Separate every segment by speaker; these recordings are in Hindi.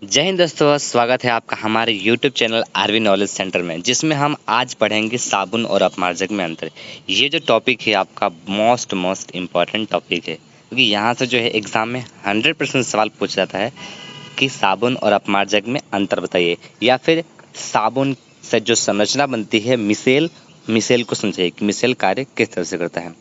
Speaker 1: जय हिंद दोस्तों, स्वागत है आपका हमारे YouTube channel RV knowledge centre में, जिसमें हम आज पढ़ेंगे साबुन और अपमार्जक में अंतर। ये जो टॉपिक है आपका मोस्ट इम्पॉर्टेंट टॉपिक है, क्योंकि यहाँ से जो है एग्जाम में 100% सवाल पूछा जाता है कि साबुन और अपमार्जक में अंतर बताइए, या फिर साबुन से जो संरचना बनती है मिसेल मिसेल को समझाइए कि मिसेल कार्य किस तरह से करता है।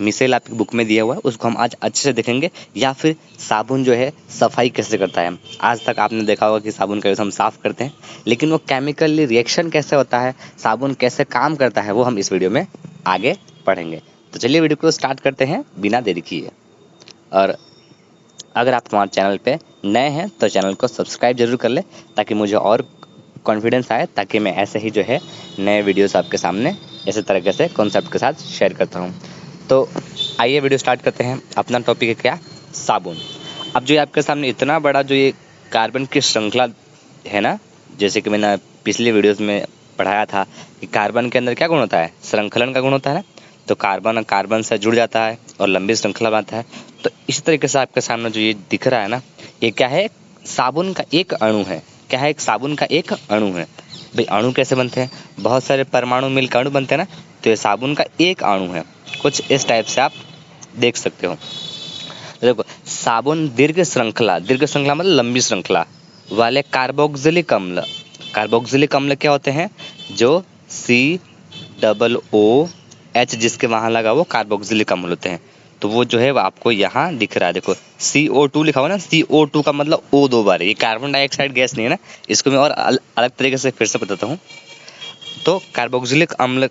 Speaker 1: मिसेल आपकी बुक में दिया हुआ है, उसको हम आज अच्छे से देखेंगे। या फिर साबुन जो है सफाई कैसे करता है। आज तक आपने देखा होगा कि साबुन का यूज़ हम साफ़ करते हैं, लेकिन वो केमिकली रिएक्शन कैसे होता है, साबुन कैसे काम करता है, वो हम इस वीडियो में आगे पढ़ेंगे। तो चलिए वीडियो को स्टार्ट करते हैं बिना देरी किए। और अगर आप हमारे चैनल पे नए हैं तो चैनल को सब्सक्राइब जरूर कर ले, ताकि मुझे और कॉन्फिडेंस आए, ताकि मैं ऐसे ही जो है नए वीडियोस आपके सामने ऐसे तरीके से कॉन्सेप्ट के साथ शेयर करता हूँ। तो आइए वीडियो स्टार्ट करते हैं। अपना टॉपिक है क्या, साबुन। अब जो ये आपके सामने इतना बड़ा जो ये कार्बन की श्रृंखला है ना, जैसे कि मैंने पिछले वीडियोस में पढ़ाया था कि कार्बन के अंदर क्या गुण होता है, श्रृंखलन का गुण होता है ना। तो कार्बन कार्बन से जुड़ जाता है और लंबी श्रृंखला बनाता है। तो इस तरीके से आपके सामने जो ये दिख रहा है ना, ये क्या है, साबुन का एक अणु है। क्या है, एक साबुन का एक अणु है। भाई अणु कैसे बनते हैं, बहुत सारे परमाणु मिलकर अणु बनते हैं ना, तो ये साबुन का एक अणु है। कुछ इस टाइप से आप देख सकते हो। देखो, साबुन दीर्घ श्रृंखला मतलब लंबी श्रृंखला वाले कार्बोक्सिलिक अम्ल। कार्बोक्सिलिक अम्ल क्या होते हैं, जो COOH जिसके वहां लगा वो कार्बोक्सिलिक अम्ल होते हैं। तो वो जो है वो आपको यहाँ दिख रहा है। देखो CO2 लिखा हुआ ना, CO2 का मतलब O दो बार है। ये कार्बन डाइऑक्साइड गैस नहीं है ना, इसको मैं और अलग तरीके से फिर से बताता हूँ। तो कार्बोक्सिलिक अम्ल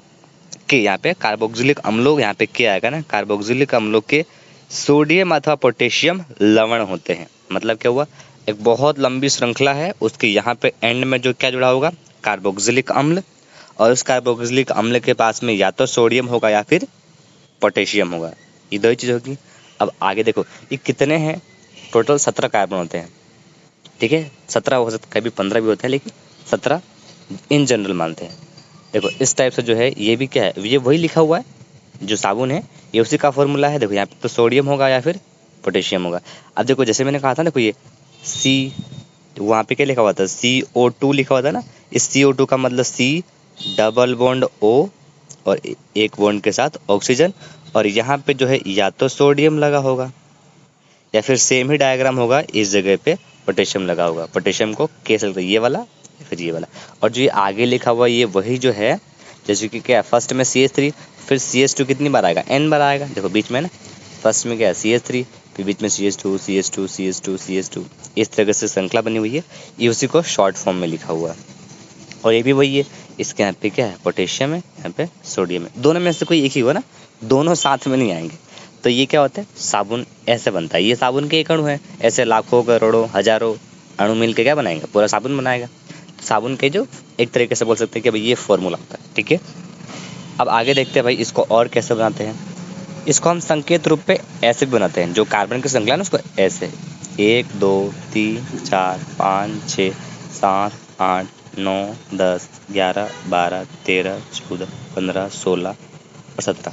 Speaker 1: के यहाँ पे कार्बोक्सिलिक अम्लों यहाँ पे क्या आएगा ना, कार्बोक्सिलिक अम्लों के सोडियम अथवा पोटेशियम लवण होते हैं। मतलब क्या हुआ, एक बहुत लंबी श्रृंखला है, उसके यहाँ पे एंड में जो क्या जुड़ा होगा, कार्बोक्सिलिक अम्ल। और उस कार्बोक्सिलिक अम्ल के पास में या तो सोडियम होगा या फिर पोटेशियम होगा, ये दो ही चीज़ होगी। अब आगे देखो, ये कितने हैं, टोटल 17 कार्बन होते हैं। ठीक है, 17 हो सकता है, कभी 15 भी होते हैं, लेकिन 17 इन जनरल मानते हैं। देखो इस टाइप से जो है ये भी क्या है, ये वही लिखा हुआ है जो साबुन है, ये उसी का फॉर्मूला है। देखो यहाँ पे तो सोडियम होगा या फिर पोटेशियम होगा। अब देखो जैसे मैंने कहा था, देखो ये सी, वहाँ पे क्या लिखा हुआ था, CO2 लिखा हुआ था ना। इस CO2 का मतलब C डबल बॉन्ड O और एक बॉन्ड के साथ ऑक्सीजन। और यहाँ पे जो है या तो सोडियम लगा होगा या फिर सेम ही डायग्राम होगा, इस जगह पे पोटेशियम लगा होगा। पोटेशियम को कैसे लगता है, ये वाला या फिर ये वाला। और जो ये आगे लिखा हुआ ये वही जो है, जैसे कि क्या फर्स्ट में CH3, फिर CH2 कितनी बार आएगा, N बार आएगा। देखो बीच में ना, फर्स्ट में क्या है CH3, फिर बीच में CH2 CH2 CH2 CH2, इस तरह से श्रृंखला बनी हुई है। ये उसी को शॉर्ट फॉर्म में लिखा हुआ है। और ये भी वही है, इसके यहाँ पे क्या है, पोटेशियम है, यहाँ पे सोडियम है। दोनों में से कोई एक ही हुआ ना, दोनों साथ में नहीं आएंगे। तो ये क्या होता है, साबुन ऐसे बनता है। ये साबुन के एक अणु है, ऐसे लाखों करोड़ों हजारों अणु मिल के क्या बनाएंगे, पूरा साबुन बनाएगा। साबुन के जो एक तरीके से बोल सकते हैं कि भाई ये फॉर्मूला होता है। ठीक है, अब आगे देखते हैं भाई इसको और कैसे बनाते हैं। इसको हम संकेत रूप पे ऐसे भी बनाते हैं, जो कार्बन की श्रृंखला है ना उसको ऐसे 1 2 3 4 5 6 7 8 9 10 11 12 13 14 15 16 और 17।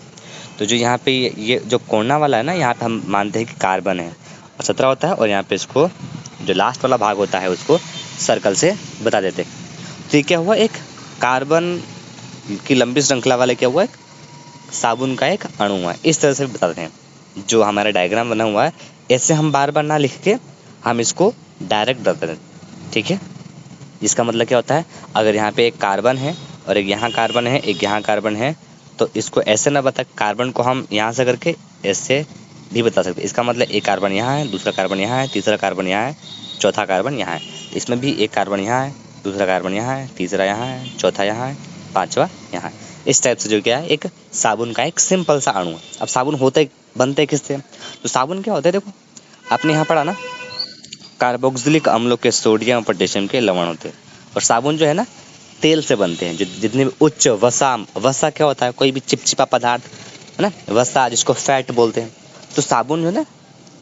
Speaker 1: तो जो यहाँ पे ये जो कोना वाला है ना, यहाँ पे हम मानते हैं कि कार्बन है और 17 होता है। और यहाँ पे इसको जो लास्ट वाला भाग होता है उसको सर्कल से बता देते हैं। तो ये क्या हुआ, एक कार्बन की लंबी श्रृंखला वाले क्या हुआ, साबुन का एक अणु है। इस तरह से बताते हैं, जो हमारा डायग्राम बना हुआ है ऐसे हम बार बार ना लिख के हम इसको डायरेक्ट बताते हैं। ठीक है, इसका मतलब क्या होता है, अगर यहाँ पे एक कार्बन है और एक यहाँ कार्बन है, एक यहाँ कार्बन है, तो इसको ऐसे ना बता, कार्बन को हम यहाँ से करके ऐसे भी बता सकते हैं। इसका मतलब एक कार्बन यहाँ है, दूसरा कार्बन यहाँ है, तीसरा कार्बन यहाँ है, चौथा कार्बन यहाँ है। इसमें भी एक कार्बन यहाँ है, दूसरा कार्बन यहाँ है, तीसरा यहाँ है, चौथा यहाँ है, पांचवा यहाँ है। इस टाइप से जो क्या है, एक साबुन का एक सिंपल सा अणु है। अब साबुन होते बनते किससे, तो साबुन क्या होता है, देखो आपने यहाँ पढ़ा ना, कार्बोक्सिलिक अम्लों के सोडियम और पोटेशियम के लवण होते हैं। और साबुन जो है ना तेल से बनते हैं। जितने भी उच्च वसा, वसा क्या होता है, कोई भी चिपचिपा पदार्थ है ना, वसा जिसको फैट बोलते हैं। तो साबुन जो है ना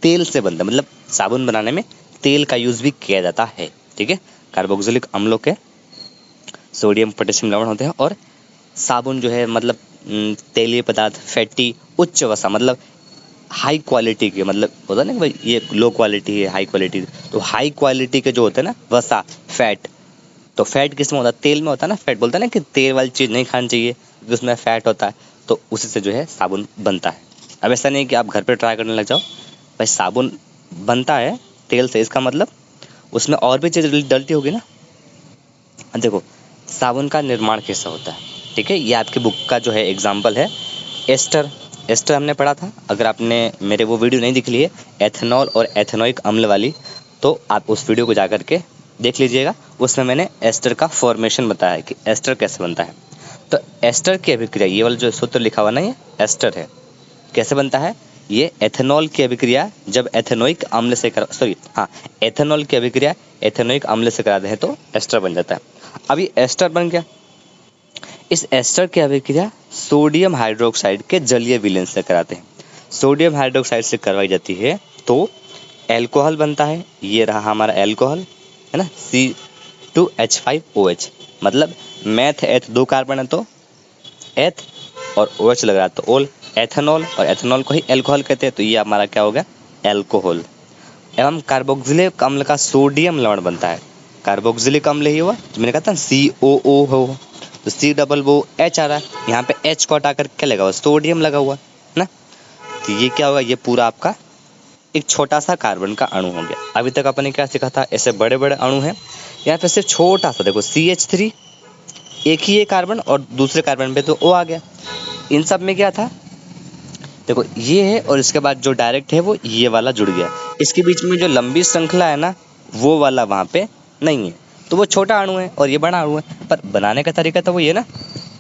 Speaker 1: तेल से बनता है, मतलब साबुन बनाने में तेल का यूज भी किया जाता है। ठीक है, कार्बोक्सिलिक अम्लों के सोडियम पोटेशियम लवण होते हैं। और साबुन जो है मतलब तेलीय पदार्थ, फैटी, उच्च वसा मतलब हाई क्वालिटी के, मतलब होता है ना कि भाई ये लो क्वालिटी है, हाई क्वालिटी, तो हाई क्वालिटी के जो होते हैं ना वसा, फैट, तो फैट किस में होता है? तेल में होता है ना फैट। बोलता है ना कि तेल वाली चीज़ नहीं खानी चाहिए क्योंकि उसमें फैट होता है, तो उसी से जो है साबुन बनता है। अब ऐसा नहीं कि आप घर पे ट्राई करने लग जाओ, भाई साबुन बनता है तेल से, इसका मतलब उसमें और भी चीज़ डलती होगी ना। अब देखो साबुन का निर्माण कैसा होता है, ठीक है, ये आपकी बुक का जो है एग्जाम्पल है एस्टर। एस्टर हमने पढ़ा था, अगर आपने मेरे वो वीडियो नहीं दिख ली है एथेनॉल और एथेनोइक अम्ल वाली, तो आप उस वीडियो को जा करके देख लीजिएगा। उसमें मैंने एस्टर का फॉर्मेशन बताया है कि एस्टर कैसे बनता है। तो एस्टर की अभिक्रिया, ये वाला जो सूत्र लिखा हुआ ना ये एस्टर है, कैसे बनता है? ये एथेनॉल की अभिक्रिया जब एथेनोइक अम्ल से एथेनॉल की अभिक्रिया एथेनोइक अम्ल से कराते हैं तो एस्टर बन जाता है। अब ये एस्टर बन गया, इस एस्टर की अभिक्रिया सोडियम हाइड्रोक्साइड के जलीय विलयन से कराते हैं। सोडियम हाइड्रोक्साइड से करवाई जाती है तो एल्कोहल बनता है। ये रहा हमारा एल्कोहल, है ना, C2H5OH, मतलब मैथ एथ 2 कार्बन है तो एथ, और OH लग रहा तो ओल, एथेनॉल, और एथेनॉल को ही एल्कोहल कहते हैं, तो ये हमारा क्या हो गया? एल्कोहल। एवं कार्बोक्सिलिक अम्ल का सोडियम लवण बनता है। कार्बोक्सिलिक अम्ल ही हुआ, तो मैंने कहा था COO हो, तो C O H आ रहा है, यहाँ पे H को हटा कर क्या लगा हुआ? सोडियम लगा हुआ है ना। तो ये क्या होगा? ये पूरा आपका एक छोटा सा कार्बन का अणु हो गया। अभी तक अपन ने क्या सीखा था? ऐसे बड़े बड़े अणु हैं, यहाँ पे सिर्फ छोटा सा देखो CH3, एक ही है कार्बन और दूसरे कार्बन पे तो O आ गया। इन सब में क्या था? देखो ये है और इसके बाद जो डायरेक्ट है वो ये वाला जुड़ गया। इसके बीच में जो लंबी श्रृंखला है ना, वो वाला वहाँ पे नहीं है, तो वो छोटा अणु है और ये बड़ा अणु है, पर बनाने का तरीका तो वही है ना।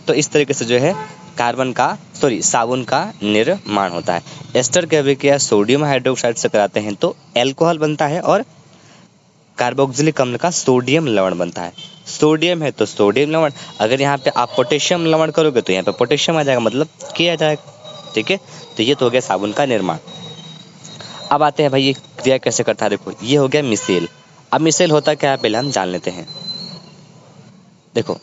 Speaker 1: तो इस तरीके से जो है साबुन का निर्माण होता है। एस्टर की अभिक्रिया सोडियम हाइड्रोक्साइड से कराते हैं तो एल्कोहल बनता है और कार्बोक्सिलिक अम्ल का सोडियम लवण बनता है। सोडियम है तो सोडियम लवण, अगर यहाँ पे आप पोटेशियम लवण करोगे तो यहाँ पे पोटेशियम आ जाएगा, मतलब के आ जाएगा, ठीक है। तो ये तो हो गया साबुन का निर्माण। अब आते हैं भाई ये क्रिया कैसे करता है। देखो ये हो गया मिसेल। अब मिसेल होता क्या है पहले हम जान लेते हैं। देखो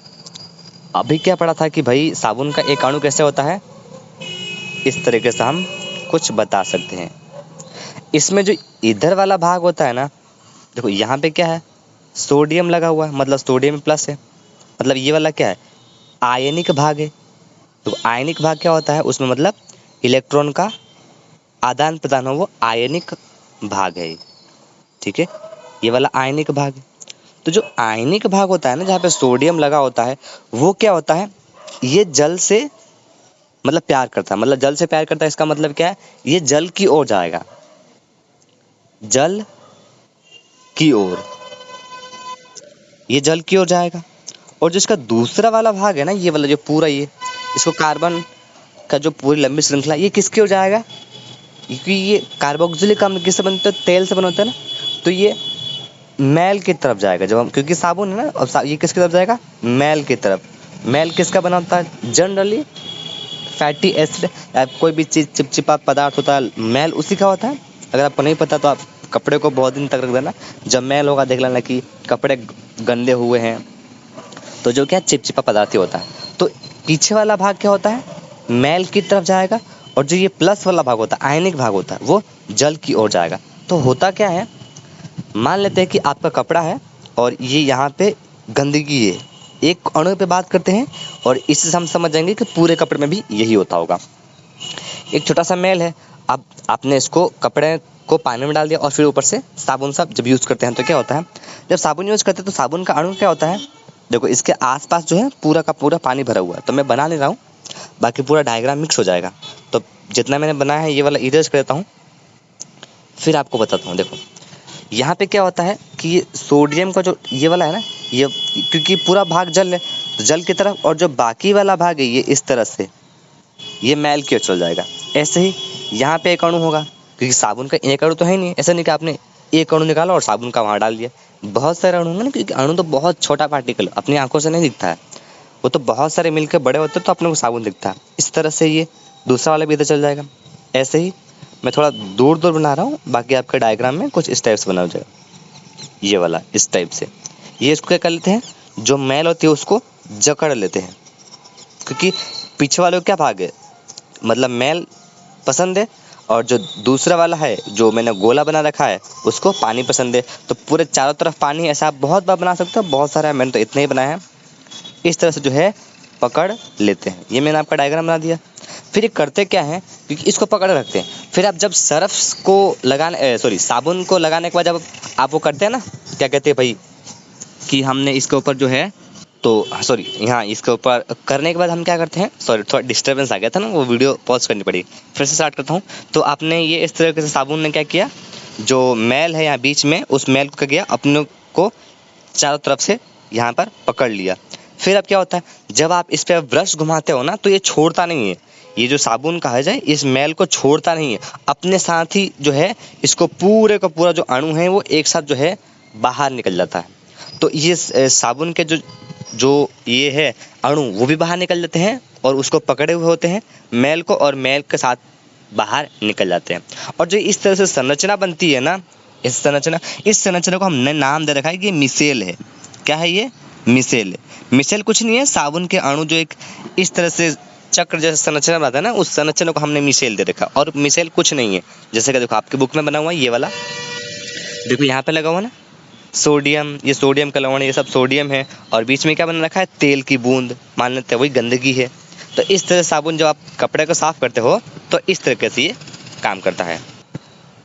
Speaker 1: अभी क्या पढ़ा था कि भाई साबुन का एक अणु कैसे होता है, इस तरीके से हम कुछ बता सकते हैं। इसमें जो इधर वाला भाग होता है ना, देखो यहाँ पे क्या है? सोडियम लगा हुआ है, मतलब सोडियम प्लस है, मतलब ये वाला क्या है? आयनिक भाग है। तो आयनिक भाग क्या होता है? उसमें मतलब इलेक्ट्रॉन का आदान प्रदान हो, वो आयनिक भाग है, ठीक है। ये वाला आयनिक भाग है। तो जो आयनिक भाग होता है ना, जहाँ पे सोडियम लगा होता है, वो क्या होता है? ये जल से मतलब प्यार करता है, मतलब जल से प्यार करता है, इसका मतलब क्या है? ये जल की ओर जाएगा, जल की ओर, ये जल की ओर जाएगा। और जो इसका दूसरा वाला भाग है ना, ये वाला जो पूरा ये, इसको कार्बन का जो पूरी लंबी श्रृंखला, ये किसकी ओर जाएगा? क्योंकि ये कार्बोक्सिलिक अम्ल किससे बनता है? तेल से बना होता है ना, तो ये मैल की तरफ जाएगा। जब हम, क्योंकि साबुन है ना, और ये किसकी तरफ जाएगा? मैल की तरफ। मैल किसका बना होता है? जनरली फैटी एसिड, कोई भी चीज़ चिपचिपा पदार्थ होता है, मैल उसी का होता है। अगर आपको नहीं पता तो आप कपड़े को बहुत दिन तक रख देना, जब मैल होगा देख लेना कि कपड़े गंदे हुए हैं, तो जो क्या चिपचिपा पदार्थ ही होता है। तो पीछे वाला भाग क्या होता है? मैल की तरफ जाएगा, और जो ये प्लस वाला भाग होता है, आयनिक भाग होता है, वो जल की ओर जाएगा। तो होता क्या है, मान लेते हैं कि आपका कपड़ा है और ये यहाँ पे गंदगी है, एक अणु पे बात करते हैं और इससे हम समझ जाएंगे कि पूरे कपड़े में भी यही होता होगा। एक छोटा सा मैल है, अब आपने इसको कपड़े को पानी में डाल दिया और फिर ऊपर से साबुन सा जब यूज़ करते हैं तो क्या होता है? जब साबुन यूज़ करते हैं तो साबुन का अणु क्या होता है? देखो इसके आसपास जो है पूरा का पूरा पानी भरा हुआ है, तो मैं बना नहीं रहा हूँ, बाकी पूरा डायग्राम मिक्स हो जाएगा। तो जितना मैंने बनाया है ये वाला इरेज कर देता हूँ, फिर आपको बताता हूँ। देखो यहाँ पे क्या होता है कि ये सोडियम का जो ये वाला है ना, ये क्योंकि पूरा भाग जल है तो जल की तरफ, और जो बाकी वाला भाग है ये इस तरह से ये मैल की ओर चल जाएगा। ऐसे ही यहाँ पे एक अणु होगा, क्योंकि साबुन का एक अणु तो है नहीं, ऐसा नहीं कि आपने एक अणु निकाला और साबुन का वहाँ डाल दिया। बहुत सारे अणु होंगे ना, क्योंकि अणु तो बहुत छोटा पार्टिकल अपनी आंखों से नहीं दिखता है, वो तो बहुत सारे मिलकर बड़े होते हैं तो अपने को साबुन दिखता है। इस तरह से ये दूसरा वाला भी इधर चल जाएगा। ऐसे ही मैं थोड़ा दूर दूर बना रहा हूँ, बाकी आपके डायग्राम में कुछ इस टाइप से बना हो जाएगा, ये वाला इस टाइप से। ये इसको क्या कर लेते हैं, जो मैल होती है उसको जकड़ लेते हैं, क्योंकि पीछे वाले को क्या भाग है, मतलब मैल पसंद है, और जो दूसरा वाला है जो मैंने गोला बना रखा है उसको पानी पसंद है। तो पूरे चारों तरफ पानी, ऐसा आप बहुत बार बना सकते हो, बहुत सारा है, मैंने तो इतना ही बनाया है। इस तरह से जो है पकड़ लेते हैं। ये मैंने आपका डायग्राम बना दिया। फिर ये करते क्या है, क्योंकि इसको पकड़ रखते हैं, फिर आप जब सर्फ को लगाने साबुन को लगाने के बाद जब आप वो करते हैं ना, क्या कहते हैं भाई, कि हमने इसके ऊपर जो है तो सॉरी यहाँ इसके ऊपर करने के बाद हम क्या करते हैं, सॉरी थोड़ा डिस्टर्बेंस आ गया था ना, वो वीडियो पॉज करनी पड़ी, फिर से स्टार्ट करता हूँ। तो आपने ये इस तरीके से साबुन ने क्या किया, जो मैल है यहाँ बीच में, उस मैल को क्या किया, अपने को चारों तरफ से यहाँ पर पकड़ लिया। फिर अब क्या होता है, जब आप इस पर ब्रश घुमाते हो ना, तो ये छोड़ता नहीं है, ये जो साबुन कहा जाए इस मैल को छोड़ता नहीं है, अपने साथ ही जो है इसको पूरे का पूरा जो अणु है वो एक साथ जो है बाहर निकल जाता है। तो ये साबुन के जो जो ये है अणु वो भी बाहर निकल जाते हैं और उसको पकड़े हुए होते हैं मैल को, और मैल के साथ बाहर निकल जाते हैं। और जो इस तरह से संरचना बनती है ना, इस संरचना को हमने नाम दे रखा है कि मिसेल है। क्या है ये? मिसेल है। मिसेल कुछ नहीं है, साबुन के अणु जो एक इस तरह से चक्र जैसा संरचना बनाता है ना, उस संरचना को हमने मिसेल दे रखा। और मिसेल कुछ नहीं है, जैसे कि देखो आपकी बुक में बना हुआ है ये वाला, देखो यहाँ पे लगा हुआ ना सोडियम, ये सोडियम का लवण, ये सब सोडियम है, और बीच में क्या बना रखा है, तेल की बूंद, मान लेते हैं वही गंदगी है। तो इस तरह साबुन जब आप कपड़े को साफ करते हो तो इस तरीके से ये काम करता है।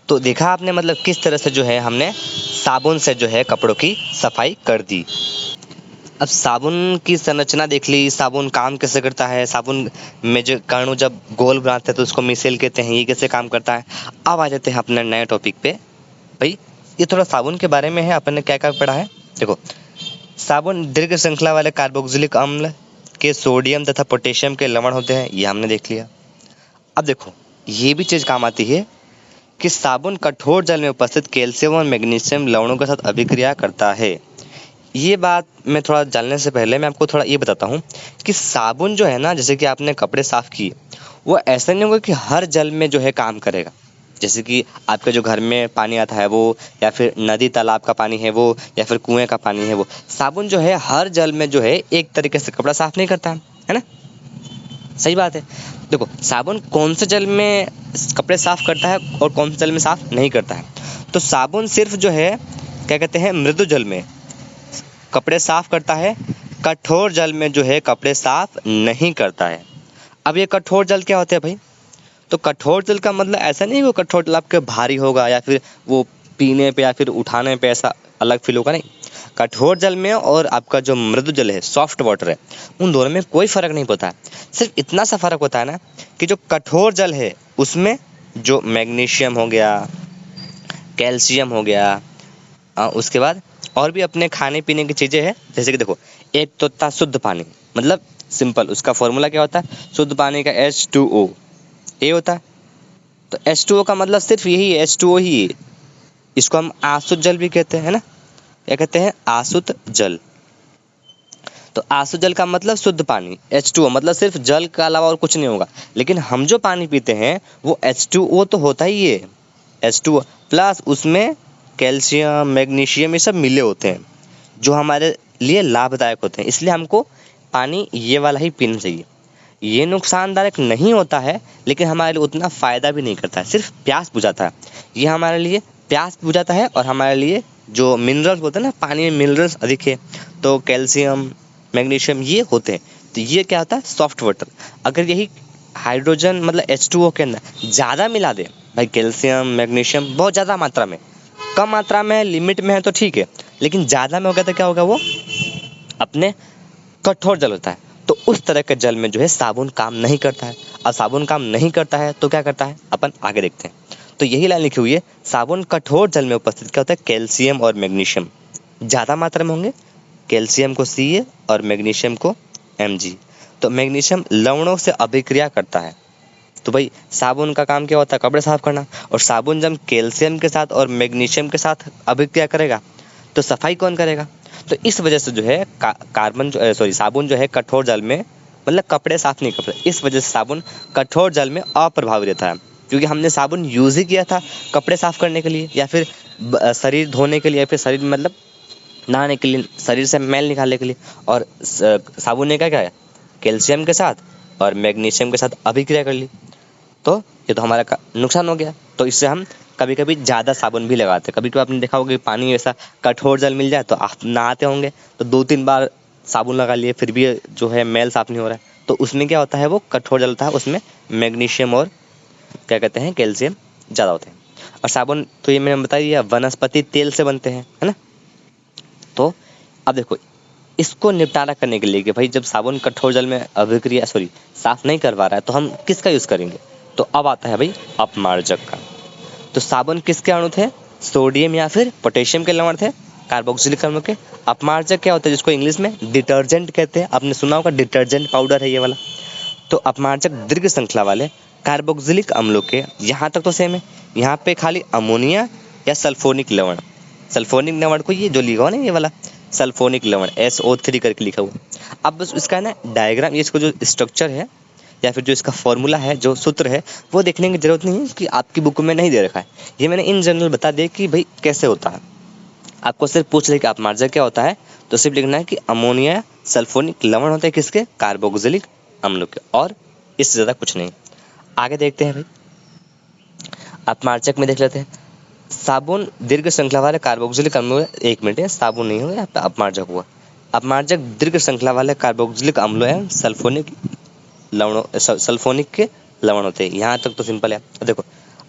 Speaker 1: तो देखा आपने, मतलब किस तरह से जो है हमने साबुन से जो है कपड़ों की सफाई कर दी। अब साबुन की संरचना देख ली, साबुन काम कैसे करता है, साबुन में जो कणु जब गोल बनाते हैं तो उसको मिसेल कहते हैं, ये कैसे काम करता है। अब आ जाते हैं अपने नए टॉपिक पे। भाई ये थोड़ा साबुन के बारे में है, अपन ने क्या क्या पढ़ा है। देखो साबुन दीर्घ श्रृंखला वाले कार्बोक्सिलिक अम्ल के सोडियम तथा पोटेशियम के लवण होते हैं, ये हमने देख लिया। अब देखो ये भी चीज़ काम आती है कि साबुन कठोर जल में उपस्थित कैल्शियम और मैग्नीशियम लवणों के साथ अभिक्रिया करता है। ये बात मैं थोड़ा जानने से पहले मैं आपको थोड़ा ये बताता हूँ कि साबुन जो है ना, जैसे कि आपने कपड़े साफ किए, वो ऐसा नहीं होगा कि हर जल में जो है काम करेगा। जैसे कि आपके जो घर में पानी आता है वो, या फिर नदी तालाब का पानी है वो, या फिर कुएं का पानी है वो, साबुन जो है हर जल में जो है एक तरीके से कपड़ा साफ नहीं करता है ना। सही बात है। देखो साबुन कौन से जल में कपड़े साफ करता है और कौन से जल में साफ नहीं करता है। तो साबुन सिर्फ जो है क्या कहते हैं, मृदु जल में कपड़े साफ करता है, कठोर जल में जो है कपड़े साफ नहीं करता है। अब ये कठोर जल क्या होते हैं भाई, तो कठोर जल का मतलब ऐसा नहीं वो कठोर जल आपके भारी होगा या फिर वो पीने पे या फिर उठाने पे ऐसा अलग फील होगा, नहीं। कठोर जल में और आपका जो मृदु जल है, सॉफ्ट वाटर है, उन दोनों में कोई फर्क नहीं पड़ता है। सिर्फ इतना सा फर्क होता है ना कि जो कठोर जल है उसमें जो मैग्नीशियम हो गया, कैल्शियम हो गया, उसके बाद और भी अपने खाने पीने की चीज़ें हैं। जैसे कि देखो एक तो होता शुद्ध पानी, मतलब सिंपल उसका फॉर्मूला क्या होता है, शुद्ध पानी का H2O ये होता है। तो H2O का मतलब सिर्फ यही है, H2O ही है। इसको हम आसुत जल भी कहते हैं ना, क्या कहते हैं, आसुत जल। तो आसुत जल का मतलब शुद्ध पानी, H2O मतलब सिर्फ जल के अलावा और कुछ नहीं होगा। लेकिन हम जो पानी पीते हैं वो H2O तो होता ही है, H2O प्लस उसमें कैल्शियम मैग्नीशियम ये सब मिले होते हैं जो हमारे लिए लाभदायक होते हैं। इसलिए हमको पानी ये वाला ही पीना चाहिए। ये नुकसानदायक नहीं होता है लेकिन हमारे लिए उतना फ़ायदा भी नहीं करता है, सिर्फ प्यास बुझाता है। ये हमारे लिए प्यास बुझाता है और हमारे लिए जो मिनरल्स होते हैं ना, पानी में मिनरल्स अधिक है तो कैल्शियम मैग्नीशियम ये होते हैं। तो ये क्या होता है, सॉफ्ट वाटर। अगर यही हाइड्रोजन मतलब H2O के अंदर ज़्यादा मिला दे भाई, कैल्शियम मैग्नीशियम बहुत ज़्यादा मात्रा में, कम मात्रा में लिमिट में है तो ठीक है, लेकिन ज़्यादा में हो गया तो क्या होगा, वो अपने कठोर जल होता है। तो उस तरह के जल में जो है साबुन काम नहीं करता है। अब साबुन काम नहीं करता है तो क्या करता है, अपन आगे देखते हैं। तो यही लाइन लिखी हुई है, साबुन कठोर जल में उपस्थित क्या होता है, कैल्शियम और मैग्नीशियम ज़्यादा मात्रा में होंगे, कैल्शियम को Ca और मैग्नीशियम को Mg। तो मैग्नीशियम लवणों से अभिक्रिया करता है। तो भाई साबुन का काम क्या होता है, कपड़े साफ करना, और साबुन जब कैल्शियम के साथ और मैग्नीशियम के साथ अभिक्रिया करेगा तो सफाई कौन करेगा। तो इस वजह से जो है साबुन जो है कठोर जल में मतलब कपड़े साफ नहीं करता, इस वजह से साबुन कठोर जल में अप्रभावी रहता है। क्योंकि हमने साबुन यूज़ ही किया था कपड़े साफ करने के लिए या फिर शरीर धोने के लिए या फिर शरीर मतलब नहाने के लिए, शरीर से मैल निकालने के लिए। और साबुन ने क्या किया, कैल्शियम के साथ और मैग्नीशियम के साथ अभिक्रिया कर ली। तो ये तो हमारा नुकसान हो गया। तो इससे हम कभी कभी ज़्यादा साबुन भी लगाते हैं। कभी कभी आपने देखा होगा कि पानी ऐसा कठोर जल मिल जाए तो आप नहाते होंगे, तो 2-3 बार साबुन लगा लिए फिर भी जो है मैल साफ नहीं हो रहा है। तो उसमें क्या होता है, वो कठोर जल होता है, उसमें मैग्नीशियम और क्या कहते हैं कैल्शियम ज़्यादा होते हैं। और साबुन तो ये मैंने बता दिया वनस्पति तेल से बनते हैं, है ना। तो अब देखो, इसको निपटारा करने के लिए कि भाई जब साबुन कठोर जल में अभिक्रिया साफ नहीं कर पा रहा है तो हम किसका यूज़ करेंगे। तो अब आता है भाई अपमार्जक का। तो साबुन किसके अणु थे, सोडियम या फिर पोटेशियम के लवण थे, कार्बोक्सिलिक अम्ल के। अपमार्जक क्या होता है, जिसको इंग्लिश में डिटर्जेंट कहते हैं, आपने सुना होगा डिटर्जेंट पाउडर है ये वाला। तो अपमार्जक दीर्घ श्रृंखला वाले कार्बोक्सिलिक अम्लों के, यहाँ तक तो सेम है, यहाँ पे खाली अमोनिया या सल्फोनिक लवण, सल्फोनिक लवण को ये जो लिखा हुआ ना ये वाला सल्फोनिक लवण SO3 करके लिखा हुआ। अब बस इसका ना डायग्राम, ये इसको जो स्ट्रक्चर है या फिर जो इसका फॉर्मूला है, जो सूत्र है, वो देखने की जरूरत नहीं है कि आपकी बुक में नहीं दे रखा है। ये मैंने इन जनरल बता दिया कि भाई कैसे होता है। आपको सिर्फ पूछ ले कि अपमार्जक क्या होता है, तो सिर्फ लिखना है कि अमोनिया सल्फोनिक लवण होते हैं किसके, कार्बोक्सिलिक अम्लों के, और इससे ज़्यादा कुछ नहीं। आगे देखते हैं भाई, अपमार्जक में देख लेते हैं। साबुन दीर्घ श्रृंखला वाले कार्बोक्सिलिक अम्लों, एक मिनट है, साबुन नहीं हुआ, अपमार्जक हुआ। अपमार्जक दीर्घ श्रृंखला वाले कार्बोक्सिलिक अम्लों एवं सल्फोनिक के लवण होते हैं। यहाँ तक तो सिंपल है। देखो,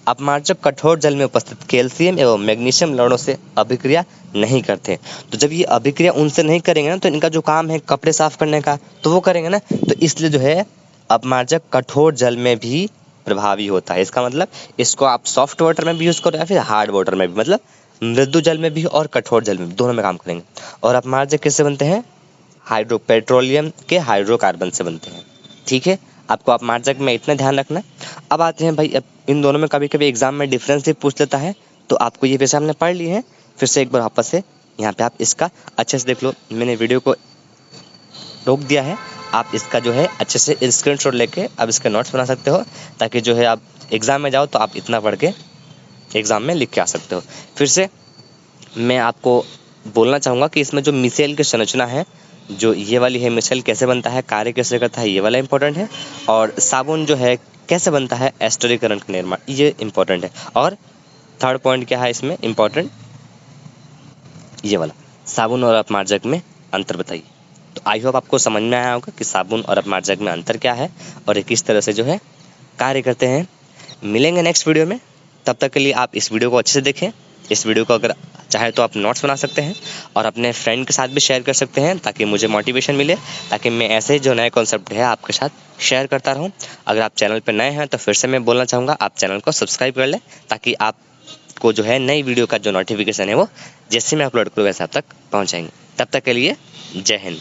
Speaker 1: अपमार्जक कठोर जल में उपस्थित कैल्शियम एवं मैग्नीशियम लवणों से अभिक्रिया नहीं करते। तो जब ये अभिक्रिया उनसे नहीं करेंगे ना, तो इनका जो काम है कपड़े साफ करने का, तो वो करेंगे ना। तो इसलिए जो है अपमार्जक कठोर जल में भी प्रभावी होता है। इसका मतलब इसको आप सॉफ्ट वाटर में भी यूज करो या फिर हार्ड वाटर में भी, मतलब मृदु जल में भी और कठोर जल में भी, दोनों में काम करेंगे। और अपमार्जक किससे बनते हैं, पेट्रोलियम के हाइड्रोकार्बन से बनते हैं। ठीक है, आपको अपमार्जक में इतना ध्यान रखना। अब आते हैं भाई, अब इन दोनों में कभी कभी एग्जाम में डिफरेंस भी पूछ लेता है, तो आपको ये वैसे हमने पढ़ लिए हैं, फिर से एक बार वापस से यहाँ पे आप इसका अच्छे से देख लो। मैंने वीडियो को रोक दिया है, आप इसका जो है अच्छे से स्क्रीनशॉट लेके आप इसके नोट्स बना सकते हो, ताकि जो है आप एग्ज़ाम में जाओ तो आप इतना पढ़ के एग्ज़ाम में लिख के आ सकते हो। फिर से मैं आपको बोलना चाहूँगा कि इसमें जो मिसेल की संरचना है, जो ये वाली है, मिसेल कैसे बनता है, कार्य कैसे करता है, ये वाला इंपॉर्टेंट है। और साबुन जो है कैसे बनता है, एस्टरीकरण का निर्माण, ये इंपॉर्टेंट है। और थर्ड पॉइंट क्या है इसमें इंपॉर्टेंट, ये वाला साबुन और अपमार्जक में अंतर बताइए। तो आई होप आपको समझ में आया होगा कि साबुन और अपमार्जक में अंतर क्या है और ये किस तरह से जो है कार्य करते हैं। मिलेंगे नेक्स्ट वीडियो में, तब तक के लिए आप इस वीडियो को अच्छे से देखें। इस वीडियो को अगर चाहे तो आप नोट्स बना सकते हैं और अपने फ्रेंड के साथ भी शेयर कर सकते हैं, ताकि मुझे मोटिवेशन मिले, ताकि मैं ऐसे जो नए कॉन्सेप्ट है आपके साथ शेयर करता रहूं। अगर आप चैनल पर नए हैं तो फिर से मैं बोलना चाहूँगा, आप चैनल को सब्सक्राइब कर लें, ताकि आपको जो है नई वीडियो का जो नोटिफिकेशन है वो जैसे मैं अपलोड करूँ वैसे आप तक पहुँच जाएंगे। तब तक के लिए जय हिंद।